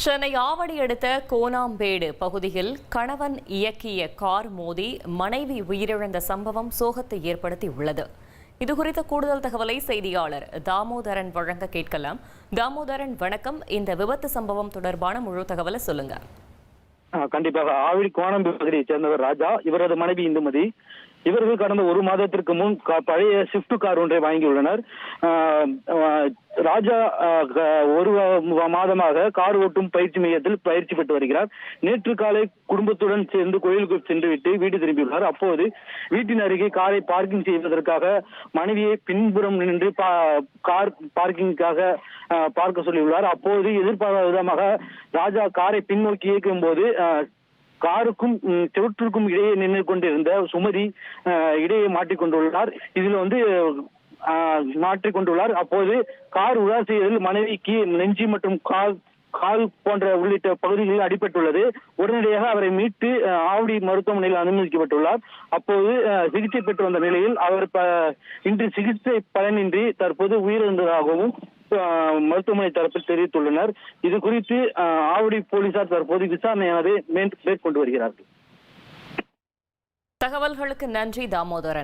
சென்னை ஆவடி அடுத்த கோனாம்பேடு பகுதியில் கணவன் இயக்கிய கார் மோதி மனைவி உயிரிழந்த சம்பவம் சோகத்தை ஏற்படுத்தியுள்ளது. இதுகுறித்த கூடுதல் தகவலை செய்தியாளர் தாமோதரன் வழங்க கேட்கலாம். தாமோதரன், வணக்கம். இந்த விபத்து சம்பவம் தொடர்பான முழு தகவலை சொல்லுங்க. கண்டிப்பாக. ஆவடி கோணம்பேடு பகுதியைச் சேர்ந்தவர் ராஜா, இவரது மனைவி இந்துமதி. இவர்கள் கடந்த ஒரு மாதத்திற்கு முன் பழைய ஸ்விஃப்ட் கார் ஒன்றை வாங்கியுள்ளனர். ராஜா ஒரு மாதமாக கார் ஓட்டும் பயிற்சி மையத்தில் பயிற்சி பெற்று வருகிறார். நேற்று காலை குடும்பத்துடன் சேர்ந்து கோயிலுக்கு சென்றுவிட்டு வீடு திரும்பியுள்ளார். அப்போது வீட்டின் அருகே காரை பார்க்கிங் செய்வதற்காக மனைவியை பின்புறம் நின்று கார் பார்க்கிங்காக பார்க்க சொல்லியுள்ளார். அப்போது எதிர்பாராத விதமாக ராஜா காரை பின்னோக்கி இயக்கும் போது காருக்கும் செவற்றுக்கும் இடையே நின்று கொண்டிருந்த சுமதி இடையே மாட்டிக்கொண்டுள்ளார். இதில் மாற்றிக்கொண்டுள்ளார். அப்போது கார் உலா செய்வதில் மனைவிக்கு நெஞ்சி மற்றும் கால் போன்ற உள்ளிட்ட பகுதிகளில் அடிபட்டுள்ளது. உடனடியாக அவரை மீட்டு ஆவடி மருத்துவமனையில் அனுமதிக்கப்பட்டுள்ளார். அப்போது சிகிச்சை பெற்று வந்த நிலையில் அவர் இன்று சிகிச்சை பலனின்றி தற்போது உயிரிழந்ததாகவும் மருத்துவமனை தரப்பில் தெரிவித்துள்ளனர். இது குறித்து ஆவடி போலீசார் தற்போது விசாரணையானதை மேற்கொண்டு வருகிறார்கள். தகவல்களுக்கு நன்றி தாமோதரன்.